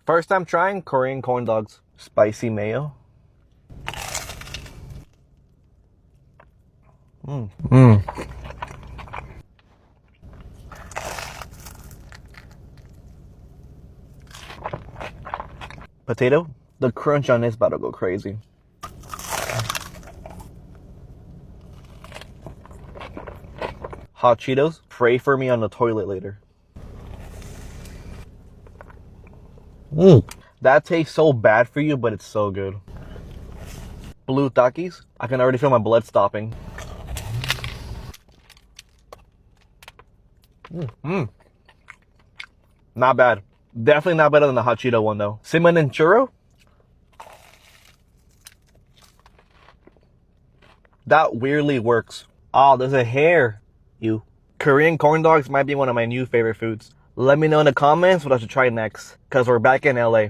First time trying Korean corn dogs. Spicy mayo. Potato. The crunch on this about to go crazy. Hot Cheetos. Pray for me on the toilet later. That tastes so bad for you, but it's so good. Blue Takis. I can already feel my blood stopping. Not bad. Definitely not better than the Hot Cheeto one though. Cinnamon churro. That weirdly works. Oh, there's a hair. You. Korean corn dogs might be one of my new favorite foods. Let me know in the comments what I should try next, because we're back in LA.